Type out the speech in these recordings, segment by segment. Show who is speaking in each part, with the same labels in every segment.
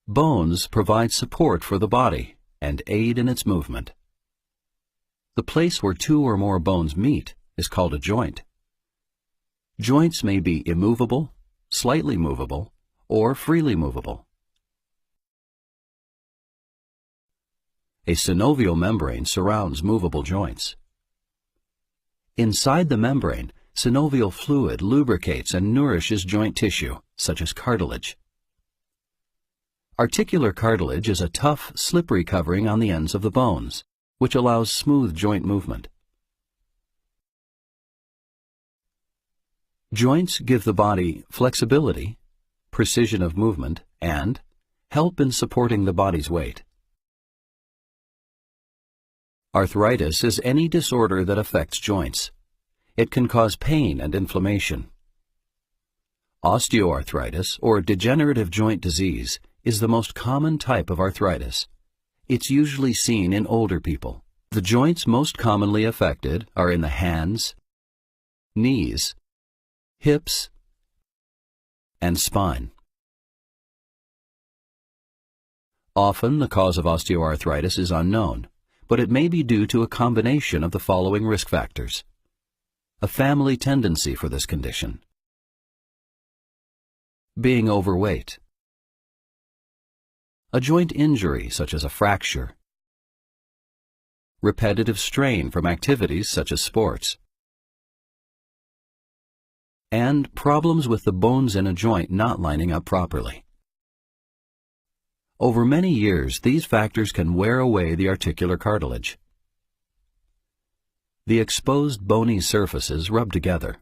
Speaker 1: Bones provide support for the body and aid in its movement. The place where two or more bones meet is called a joint. Joints may be immovable, slightly movable, or freely movable. A synovial membrane surrounds movable joints. Inside the membrane, synovial fluid lubricates and nourishes joint tissue, such as cartilage. Articular cartilage is a tough, slippery covering on the ends of the bones, which allows smooth joint movement. Joints give the body flexibility, precision of movement, and help in supporting the body's weight. Arthritis is any disorder that affects joints. It can cause pain and inflammation. Osteoarthritis, or degenerative joint disease, is the most common type of arthritis. It's usually seen in older people. The joints most commonly affected are in the hands, knees, hips, and spine. Often the cause of osteoarthritis is unknown, but it may be due to a combination of the following risk factors. A family tendency for this condition. Being overweight. A joint injury such as a fracture. Repetitive strain from activities such as sports. And problems with the bones in a joint not lining up properly. Over many years, these factors can wear away the articular cartilage. The exposed bony surfaces rub together.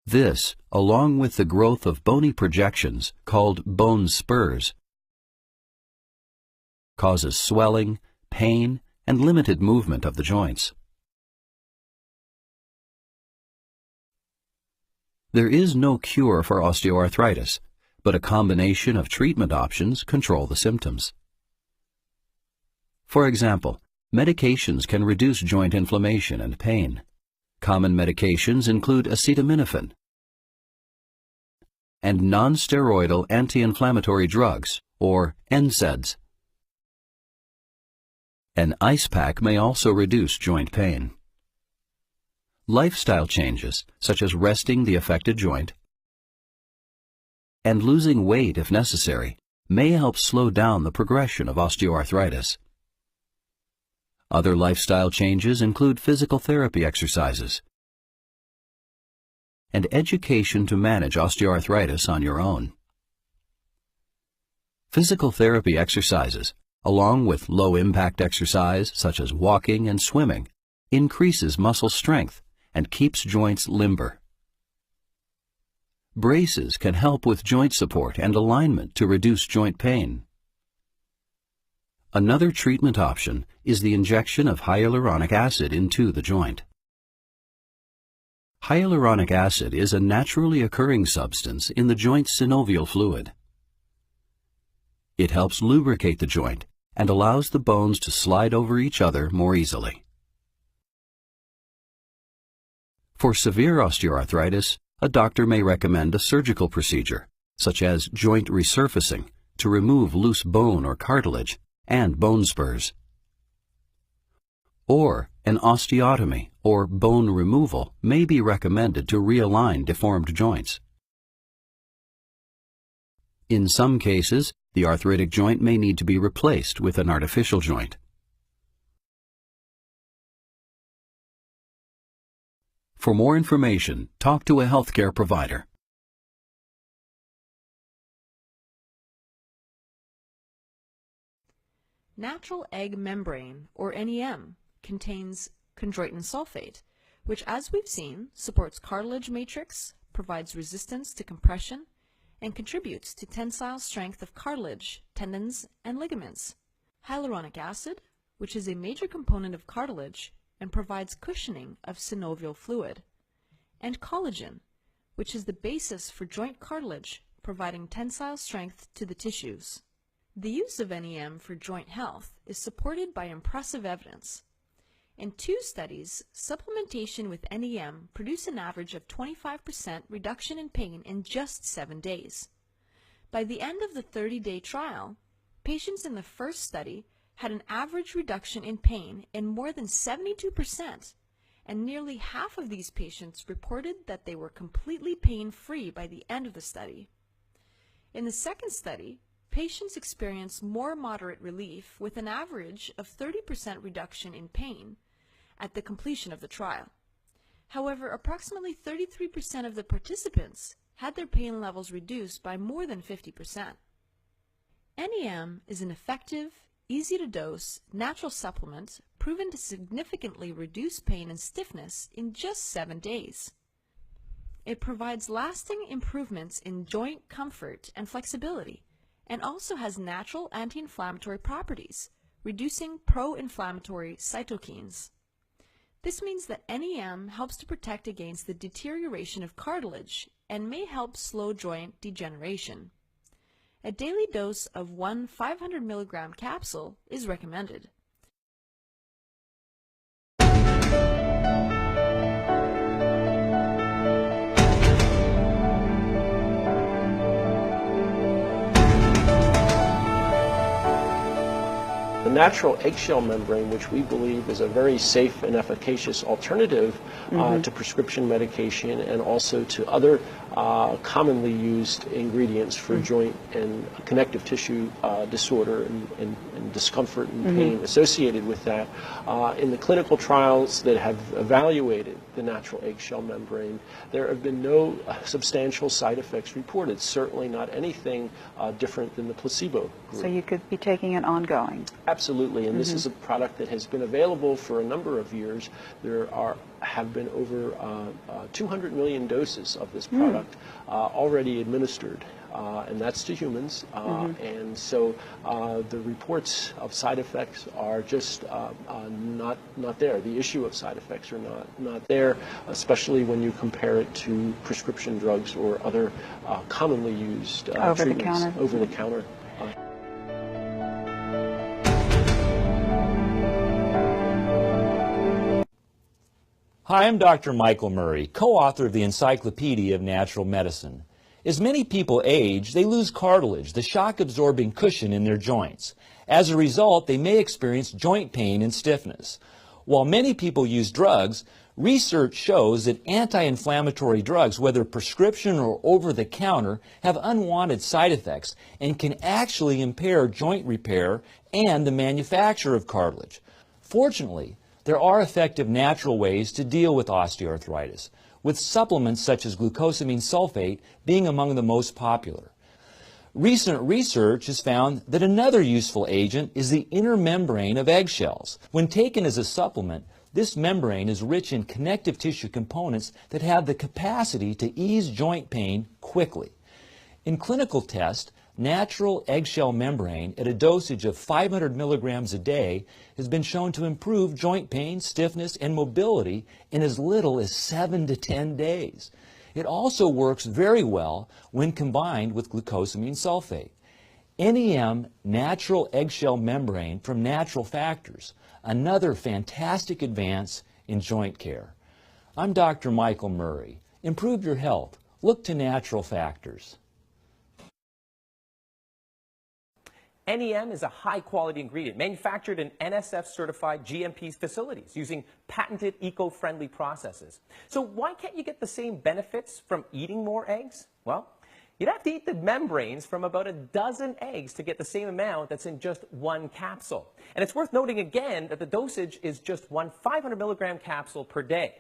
Speaker 1: This, along with the growth of bony projections called bone spurs, causes swelling, pain, and limited movement of the joints. There is no cure for osteoarthritis, but a combination of treatment options control the symptoms. For example, medications can reduce joint inflammation and pain. Common medications include acetaminophen and non-steroidal anti-inflammatory drugs, or NSAIDs. An ice pack may also reduce joint pain. Lifestyle changes, such as resting the affected joint and losing weight if necessary, may help slow down the progression of osteoarthritis. Other lifestyle changes include physical therapy exercises and education to manage osteoarthritis on your own. Physical therapy exercises, along with low-impact exercise such as walking and swimming, increases muscle strength and keeps joints limber. Braces can help with joint support and alignment to reduce joint pain. Another treatment option is the injection of hyaluronic acid into the joint. Hyaluronic acid is a naturally occurring substance in the joint's synovial fluid. It helps lubricate the joint and allows the bones to slide over each other more easily. For severe osteoarthritis, a doctor may recommend a surgical procedure, such as joint resurfacing, to remove loose bone or cartilage and bone spurs. Or an osteotomy or bone removal may be recommended to realign deformed joints. In some cases, the arthritic joint may need to be replaced with an artificial joint. For more information, talk to a healthcare provider.
Speaker 2: Natural egg membrane, or NEM, contains chondroitin sulfate, which, as we've seen, supports cartilage matrix, provides resistance to compression, and contributes to tensile strength of cartilage, tendons, and ligaments. Hyaluronic acid, which is a major component of cartilage and provides cushioning of synovial fluid, and collagen, which is the basis for joint cartilage, providing tensile strength to the tissues. The use of NEM for joint health is supported by impressive evidence. In 2 studies, supplementation with NEM produced an average of 25% reduction in pain in just 7 days. By the end of the 30-day trial, patients in the first study had an average reduction in pain in more than 72%, and nearly half of these patients reported that they were completely pain-free by the end of the study. In the second study, patients experienced more moderate relief with an average of 30% reduction in pain at the completion of the trial. However, approximately 33% of the participants had their pain levels reduced by more than 50%. NEM is an effective, easy-to-dose, natural supplement proven to significantly reduce pain and stiffness in just 7 days. It provides lasting improvements in joint comfort and flexibility, and also has natural anti-inflammatory properties, reducing pro-inflammatory cytokines. This means that NEM helps to protect against the deterioration of cartilage and may help slow joint degeneration. A daily dose of one 500 mg capsule is recommended.
Speaker 3: The natural eggshell membrane, which we believe is a very safe and efficacious alternative to prescription medication and also to other commonly used ingredients for joint and connective tissue disorder and discomfort and pain associated with that. In the clinical trials that have evaluated the natural eggshell membrane, there have been no substantial side effects reported, certainly not anything different than the placebo group.
Speaker 4: So you could be taking it ongoing?
Speaker 3: Absolutely, and this is a product that has been available for a number of years. There have been over 200 million doses of this product already administered, and that's to humans. And so the reports of side effects are just not there. The issue of side effects are not there, especially when you compare it to prescription drugs or other commonly used treatments over the counter.
Speaker 5: Hi, I'm Dr. Michael Murray, co-author of the Encyclopedia of Natural Medicine. As many people age, they lose cartilage, the shock-absorbing cushion in their joints. As a result, they may experience joint pain and stiffness. While many people use drugs, research shows that anti-inflammatory drugs, whether prescription or over-the-counter, have unwanted side effects and can actually impair joint repair and the manufacture of cartilage. Fortunately, there are effective natural ways to deal with osteoarthritis, with supplements such as glucosamine sulfate being among the most popular. Recent research has found that another useful agent is the inner membrane of eggshells. When taken as a supplement, this membrane is rich in connective tissue components that have the capacity to ease joint pain quickly. In clinical tests, natural eggshell membrane at a dosage of 500 milligrams a day has been shown to improve joint pain, stiffness, and mobility in as little as 7 to 10 days. It also works very well when combined with glucosamine sulfate. NEM natural eggshell membrane from Natural Factors, another fantastic advance in joint care. I'm Dr. Michael Murray. Improve your health. Look to Natural Factors.
Speaker 6: NEM is a high-quality ingredient manufactured in NSF-certified GMP facilities using patented eco-friendly processes. So why can't you get the same benefits from eating more eggs? Well, you'd have to eat the membranes from about a dozen eggs to get the same amount that's in just one capsule. And it's worth noting again that the dosage is just one 500 milligram capsule per day.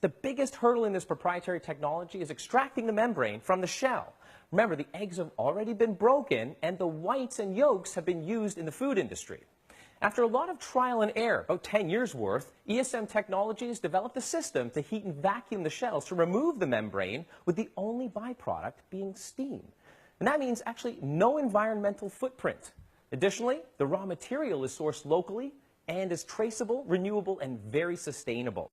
Speaker 6: The biggest hurdle in this proprietary technology is extracting the membrane from the shell. Remember, the eggs have already been broken and the whites and yolks have been used in the food industry. After a lot of trial and error, about 10 years worth, ESM Technologies developed a system to heat and vacuum the shells to remove the membrane, with the only byproduct being steam. And that means actually no environmental footprint. Additionally, the raw material is sourced locally and is traceable, renewable, and very sustainable.